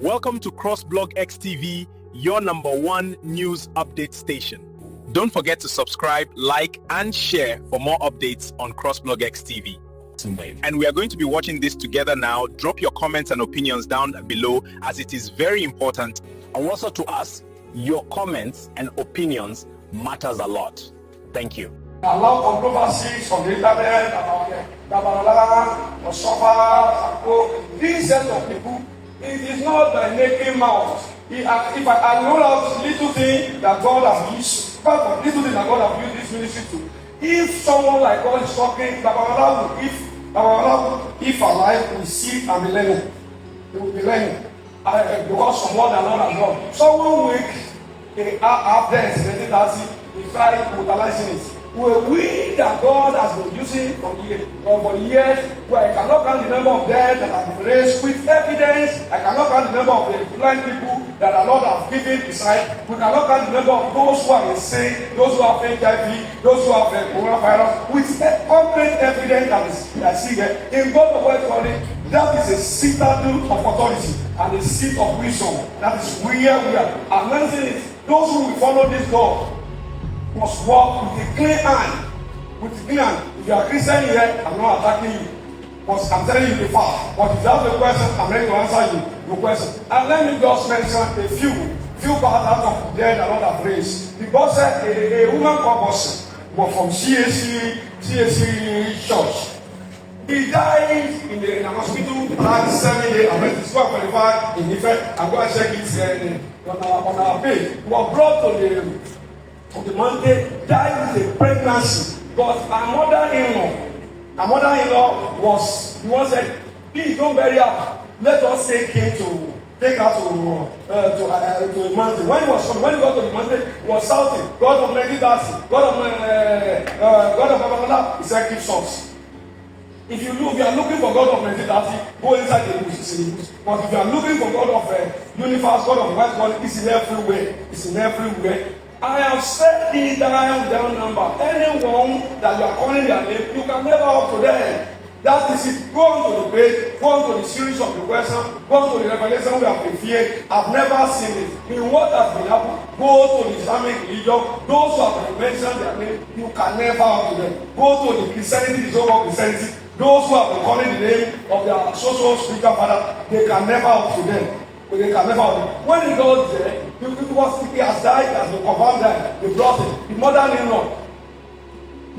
Welcome to CROSSBLOGXTV, your #1 news update station. Don't forget to subscribe, like, and share for more updates on CROSSBLOGXTV. And we are going to be watching this together now. Drop your comments and opinions down below, as it is very important. And also to us, your comments and opinions matters a lot. Thank you. A lot of controversies on the internet about Babalola, Oshoffa, these set of people. It is not by making mouth. If I know of little thing that God has used, little thing that God has used this ministry to. If someone like God is talking, Babalola, if alive, we see and be learning. We will be learning. Because from what the Lord has done. Someone weak, they are there, we try utilizing it. We that God has been using for years, where I cannot count the number of dead that have been raised with evidence. I cannot count the number of the blind people that the Lord has given beside. We cannot count the number of those who are insane, those who have HIV, those who have coronavirus, with concrete evidence that is see there. In God's word, that is a citadel of authority and a seat of wisdom. That is where we are. Announcing it. Those who will follow this God must walk with a clean hand. With a clean hand. If you are Christian here, I'm not attacking you. But I'm telling you the fact. But if you have a question, I'm ready to answer your question. And let me just mention a few parts out of there that Lord have raised. The boss said a woman called Boss was from CAC Church. He died in a hospital at 7 days. I went to school qualified in effect. I'm going to check it on our page. He was brought to the mountain, died with a pregnancy. But her mother-in-law was the one said, please don't bury her. Let us take her to a mountain. When he got to the mountain, he was shouting, God of Nigerian, God of Babalola. He said, keep source. If you are looking for God of Nigerian, go inside the bush. It's in the bush. But if you are looking for God of universe, God of white God, it's in everywhere. It's in everywhere. I have said the down number. Anyone that you are calling their name, you can never up to them. That is it. Go on to the page, go on to the series of the question, go on to the revelation we have prepared. I've never seen it. In what has been happening, go to the Islamic religion. Those who have mentioned their name, you can never up to them. Go to the Christianity, the so-called Christianity. Those who have been calling the name of their social spiritual father, they can never up to them. They can never up to them. When he goes there, he has died, he has been confirmed that they brought him. The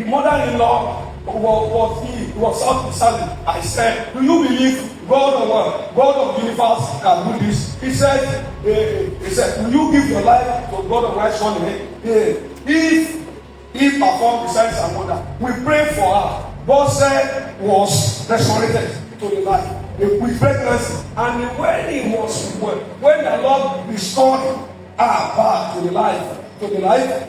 mother-in-law was out Sunday. I said, do you believe God of universe can do this? He said, will you give your life to God of righteous one? If he performed the signs and wonder, we pray for her. God said was resurrected to the life with pregnancy, and when the Lord restored her back to the life,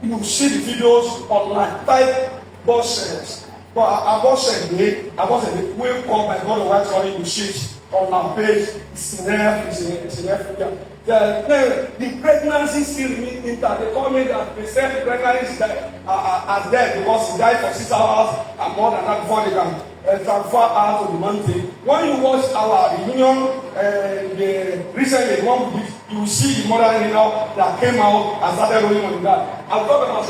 you see the videos online. Type bosses. But I was wake up by God of white calling you shit on our page. It's in Africa. The pregnancy still remains intact. They told me that they said the pregnancy are dead because he died for 6 hours and more than that before they can transfer out to the mountain. When you watch our reunion, recently one week, you will see the mother-in-law that came out and started rolling on the ground. I'm talking about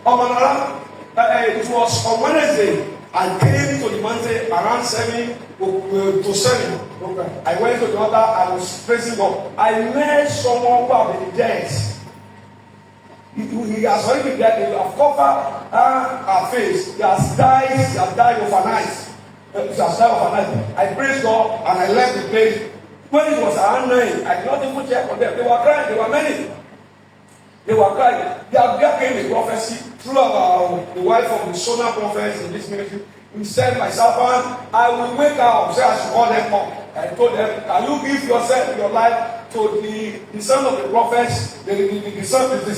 Omanara. It was on Wednesday. I came to the mountain around 7 to 7. Okay. I went to the altar. I was praising God. I met someone who had been dead. He has already been dead. They have covered her face. He has died overnight. I praised God and I left the place. When it was around 9, I did not even check on them. They were crying. There were many. They were crying. There came a prophecy through the wife of the Sona prophets in this ministry. He said, my servant, I will wake up. So I should call them up. I told them, can you give yourself, your life to the son of the prophets, the son of the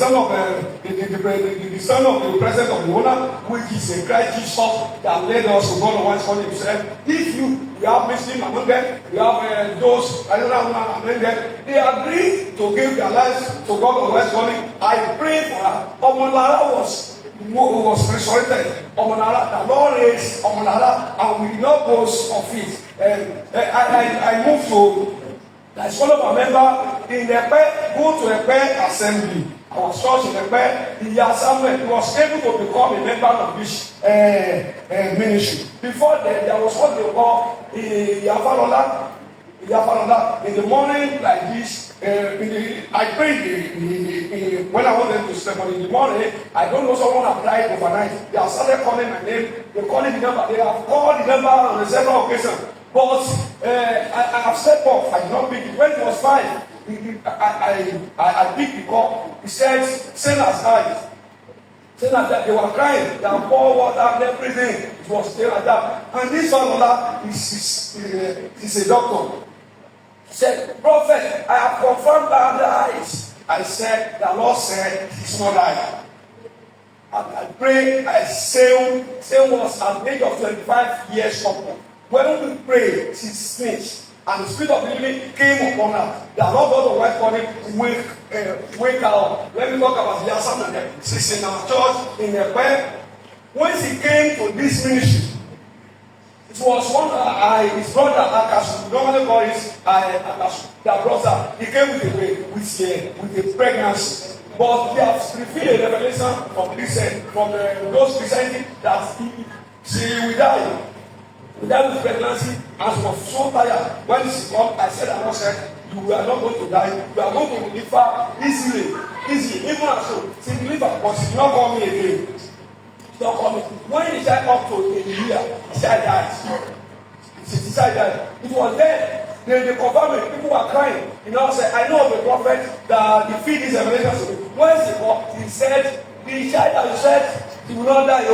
president of the owner, which is a Christ Jesus that led us to God of once calling himself. If you have Muslim among them, you have those among them, they agree to give their lives to God of once calling. I pray for her. Omolara was resurrected. Omonara, the Lord raised Omonara, and we did not boast of it. I moved to There's one of our member in Epe, go to Epe Assembly. Our church in Epe, he was able to become a member of this ministry. Before then, there was what they call Babalola. In the morning like this, I prayed when I wanted to sleep, but in the morning, I don't know, someone applied overnight. They have started calling my name, they're calling the number, they have called the number on several occasions. But I have stepped off, I did not pick it. When it was 5, I picked the call. He said, sinners died. Sinners died. They were crying, they have poured water and everything. It was still like that. And this one is a doctor. He said, Prophet, I have confirmed that dies. I said, the Lord said, he's not dying. I prayed, I sailed was at the age of 25 years old. When we prayed, she snitched, and the spirit of the living came upon her. The Lord God of white body wake out. Let me talk about the assembly. She's in our church in Epe. When she came to this ministry, it was one his brother Akasu, normally call his Akasu, their brother. He came with a pregnancy. But they have revealed a revelation from those presenting that she will die. Without this pregnancy, and she was so tired. When she came, I said, I said, you are not going to die. You are going to deliver easily. Even so, she delivered, but she did not call me again. She not call me. When the child up to a year, the child died. The child died. It was there. They confirmed it. People were crying. You know, said, I know of the prophet that he feed his revelation to me. When she called, he said, the child that you said, he will not die.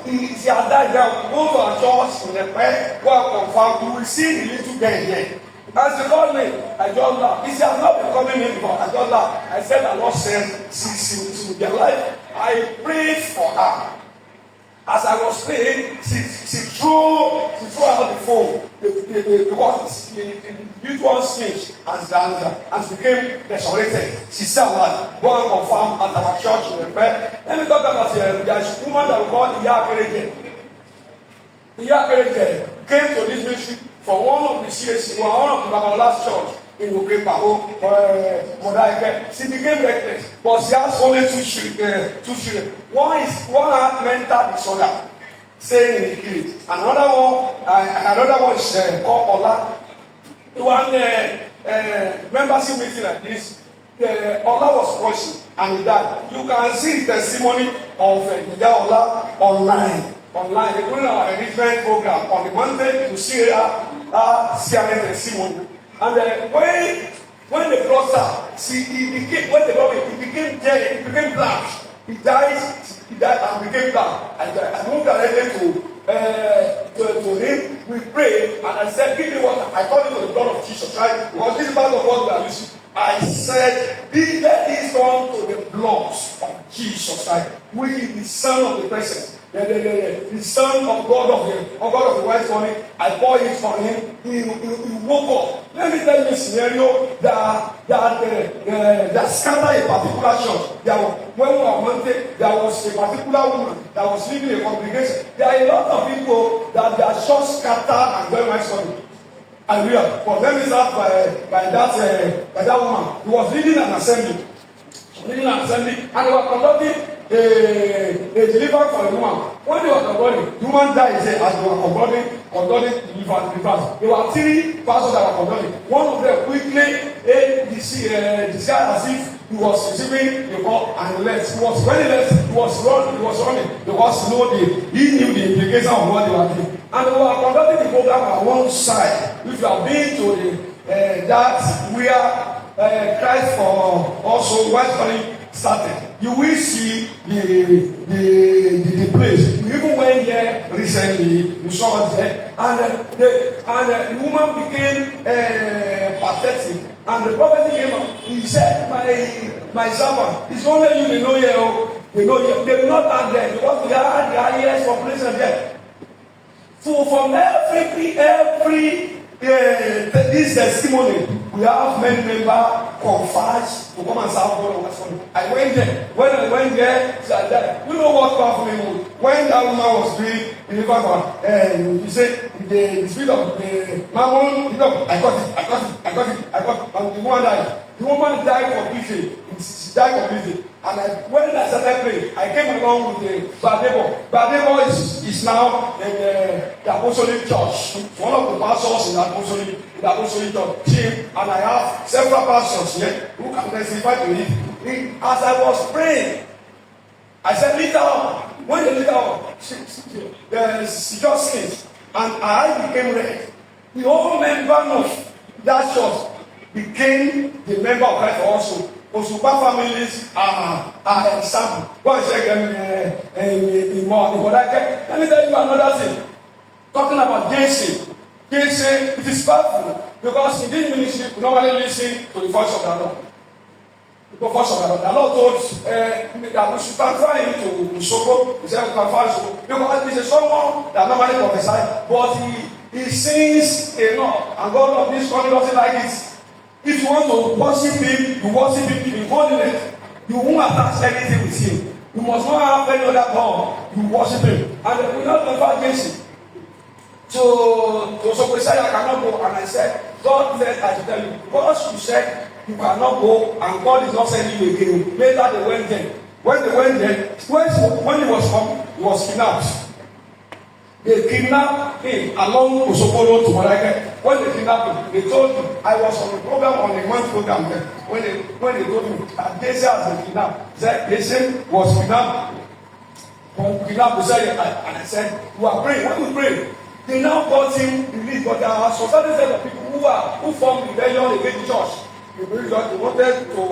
She has died now. Go to our church in the prayer, go and confirm. You will see the little girl here. As she called me, I just laughed. He said, I'm not been calling me before. I just laughed. I said, the Lord said, she will be alive. I prayed for her. As I was praying, she threw out the phone. Because the usual speech and she became desolated. She said, go and confirm at our church in the prayer. Let me talk about there is a woman that we call Iyakereke. Iyakereke came to this ministry for one of the CSC, one of the Babalola church in Ukrepa, Modaike. She became reckless, but she has only two children. One had mental disorder, staying in the kid. Another one is called Ola. One membership meeting like this, Ola was crushing and he died. You can see the testimony of Ola online. They put our enrichment program on the Monday to see CRM testimony. And when the brother, he became dead, he became black. He died and became black. I moved directly to him. We prayed, and I said, give me water. I called it to the blood of Jesus Christ, because this is part of what we are using. I said, let this come to the blood of Jesus Christ, which is the Son of the presence. The Son of God of the white money, I poured it on him. He woke up. Let me tell you a scenario that scattered a particular church. When we were wanted, there was a particular woman that was leading a congregation. There are a lot of people that their church scattered and went white money. Hallelujah. But let me start by that woman. He was leading an assembly. And they were conducting a deliverance for the woman. When they were conducting, the woman died as they were conducting deliverance. There were 3 pastors that were conducting. One of them quickly disguised as if he was receiving the call and left. When he left, he was running. He knew the implication of what they were doing. And they were conducting the program on one side. If you have been to that where Christ for also white money started, you will see the place. You even went there recently, you saw it there, and the woman became pathetic. And the prophet came up. He said, "My servant, it's only you they know here. They will not add there because we are the highest population there." So from every this testimony, we have many members converged to come and serve God on Sunday. I went there. When I went there, you know what happened? When that woman was doing deliverance, he said, the spirit of the mammon, I got it. And the woman died. The woman died completely. She died completely. And when I started praying, I came along with the Adeboye. Adeboye is now in the Apostolic Church. One of the pastors in the Apostolic Church team. And I have several pastors here who can testify to it. As I was praying, I said, "Lift her up." When they lift her up, she just sings. And I became red. The whole member of that church became the member of Christ also. Oshoffa families are example. What is again more? Let me tell you another thing. Talking about JC. JC, it is powerful because in this ministry we normally listen to the voice of the Lord. The voice of the Lord. The Lord told that we should transfer him to Soko. He said we can find Soko because he is someone that normally prophesies, but he sings enough, and God of this country doesn't like it. If you want to worship him, you worship him in holiness. You won't attach anything with him. You must not have any other God. You worship him. And we not refer Jesse. So I cannot go. And I said, God said, I should tell you, because you said you cannot go, and God is not sending you again. Later they went there. When they went there, when he was come, he was kidnapped. They kidnapped him along Oshoffa to Malaika. When they kidnapped him, they told him, I was on a program, on a month program there. When they told him that Jesse has been kidnapped, said Jesse was kidnapped. They said, and I said, you are praying. When we pray, they now got him released. But there are certain set of people who formed rebellion against the church. They wanted to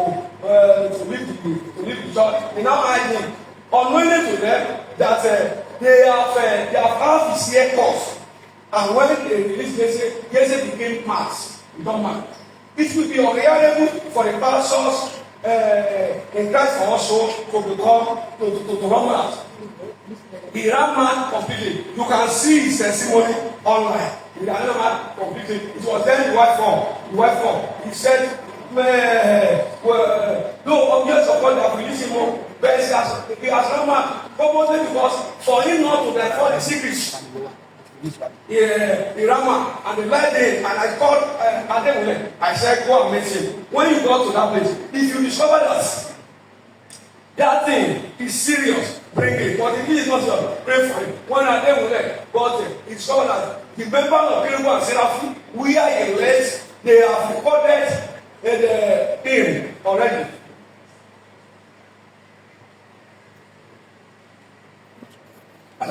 leave the church. They now hide him. Unknowingly to them that they have half his year course, and when they release Jesse became mass. It will be unreliable for the pastors in Christ also to become to run mad. He ran mad completely. You can see his testimony online. He ran mad completely. It was then the white form. He said, no objects of God have released him more. But he has run mad. Probably because for him not to divulge the secrets. He ran mad and the light day, and I called Adeboye. I said, go and meet him. When you go to that place, if you discover that thing is serious, bring it. But if he is not serious, pray for him. When Adeboye got there, he discovered that the member of Kiribu and Seraphim, we are in late, they have recorded him already.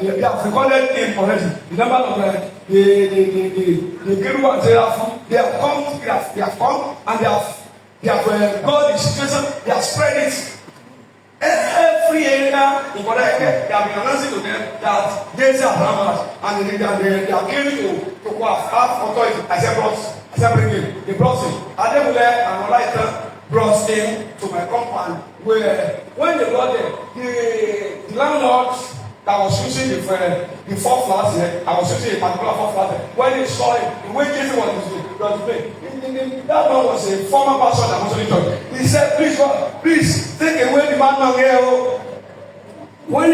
They have recorded him already. The number of the Kiribu and Seraphim, they have come, and they have got the situation, they have spread it. Every area in Kodaike, they have been announcing to them that Jesse has run and they are claiming to have authority. I said, bring him. They brought him. Adeboye and Olaita brought him to my compound where, when they got there, the landlord that was using the 4 flats here, I was using a particular 4 flat here. When they saw him, the way Jesse was playing, that man was a former pastor that was in church. He said, please take away the madman here. When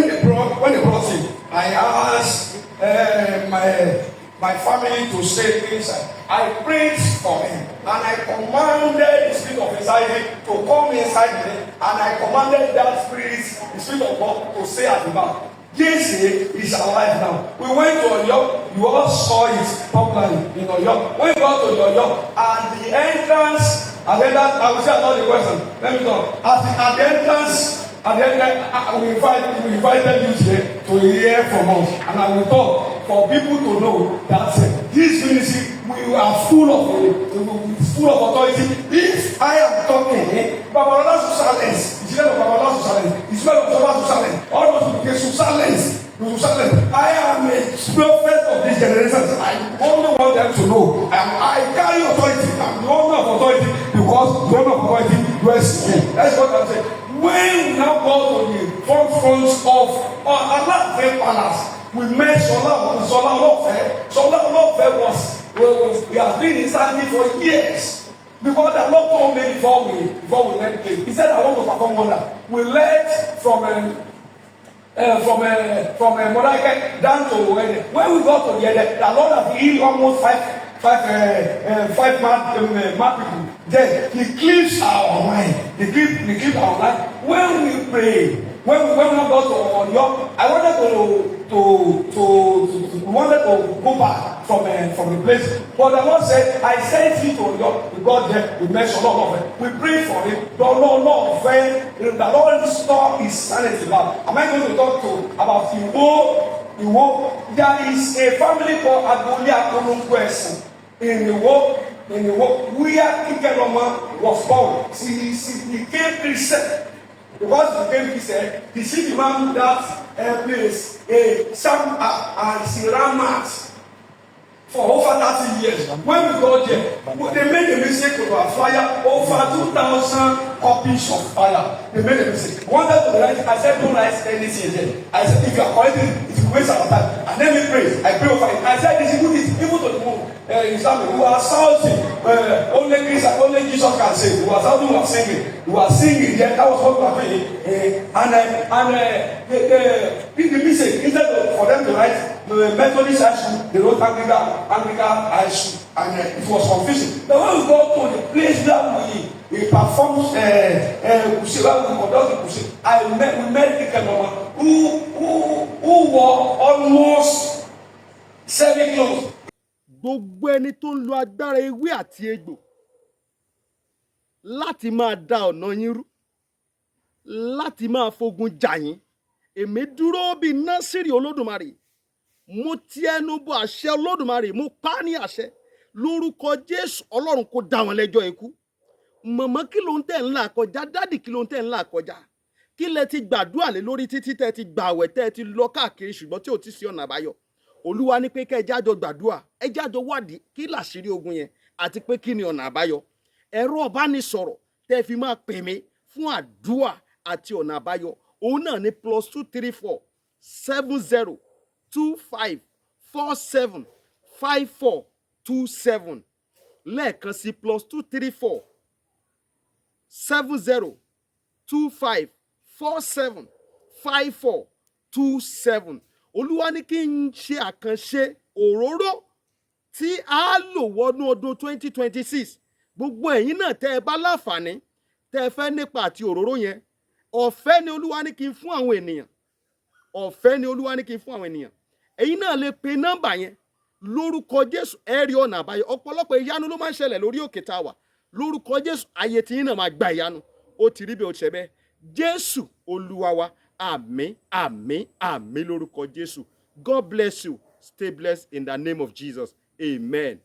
they brought him, I asked my family to stay inside. I prayed for him, and I commanded the spirit of anxiety to come inside me, and I commanded that spirit, the spirit of God, to stay at the back. Jesse is alive now. We went to Oyo. You all saw it popularly in Oyo. When we got to Oyo, at the entrance, I will say another question. Let me talk. At the entrance, we invited you today to hear from us, and I will talk for people to know that this ministry, we are full of authority. If I am talking, Babalola to silence. It's not Babalola to silence. It's not Oshoffa to silence. All those people to silence. I am a prophet of this generation. I only want them to know I carry authority. I'm the owner of authority because the owner of authority dwells in me. That's what I'm saying. When we now go to the front of Alaafin Palace, we met Sola was we have been inside for years. Because the Lord told me before we left the place. He said, I want to perform wonder. We left from from Modaike down to when we got to the Lord has healed almost five mad people. Then He cleaves our mind. He cleaves our mind. When we pray, when we not go to Oyo, I wanted to go back from the place. But the Lord said, I sent you to Oyo. We got there. We mentioned a lot of it. We prayed for it. The Lord restore His sanity back. Am I going to talk about Iwo? There is a family called Adeboye in Iwo, where Ikeloma was born. He came Christian. Because he became Christian, he see the man that place, some and Siramat for over 30 years. When we got there, they made a mistake to fire over 2,000 copies of fire. They made a mistake. Wanted to write, I said, don't write anything there. I said, if you are collecting, it will waste our time. And then we pray. I pray over it. I said, this is evil to the moon. Islamic, who are shouting, only Jesus can save. Who are shouting, who are singing. Who are singing, yeah, that was what we were doing. The mistake, instead for them to write Methodist high school, they wrote Anglican high school, and it was confusing. But when we go to the place that we performed crusade, where we conduct the crusade, we met Ikenoma who wore almost 7 clothes. Gbogbo ẹni tó ń lo agbára ewé àti egbò láti máa da ọ̀nà yín rú, láti máa fogun jà yín, èmi dúró bí Násírì Olódùmarè, mo ti ẹnu bọ àṣẹ Olódùmarè, mo pa á ní àṣẹ lórúkọ Jésù. Ọlọ́run kó dá wọn lẹ́jọ́ ikú. Màmá kí ló ń tẹ̀ ń là kọjá? Dádì kí ló ń tẹ̀ ń là kọjá? Kí lẹ ti gbàdúrà lé lórí títí tẹ́ ti gbààwẹ̀ tẹ́ ti lọ káàkiri ṣùgbọ́n tí ò ti sí ọ̀nà àbáyọ? Olúwa ní pé kẹ́ ẹ jájọ gbàdúrà, ẹ jájọ wádìí kí làṣírí ogun yẹn àti pé kí ni ọ̀nà àbáyọ. Ẹ̀rọ ìbánisọ̀rọ̀ tẹ́ fi máa pè mí fún àdúrà àti ọ̀nà àbáyọ òun náà ní +234 70 25 47 5427 lẹ́ẹ̀kan sí +234 70 25 47 5427. Olúwa ní kí n ṣe àkànṣe òróró tí a lò wọnú ọdún 2026. Gbogbo ẹ̀yin náà tẹ́ ẹ bá láǹfààní tẹ́ ẹ fẹ́ nípa àti òróró yẹn, ọ̀fẹ́ ni Olúwa ní kí n fún àwọn ènìyàn. Ọ̀fẹ́ ni Olúwa ní kí n fún àwọn ènìyàn. Ẹ̀yin náà lè pe nọ́mbà yẹn lórúkọ Jésù, ẹ rí ọ̀nà àbáyọ. Ọ̀pọ̀lọpọ̀ ìyanu ló máa ń ṣẹlẹ̀ lórí òkè tá a wà. Lórúkọ Jésù, ayé tí yín náà máa gba ìyanu. Ó ti rí bẹ́ẹ̀, ó ti ṣe bẹ́ẹ̀. Jésù Olúwa wa. Àmín, àmín, àmín lórúkọ Jésù. God bless you. Stay blessed in the name of Jesus. Amen.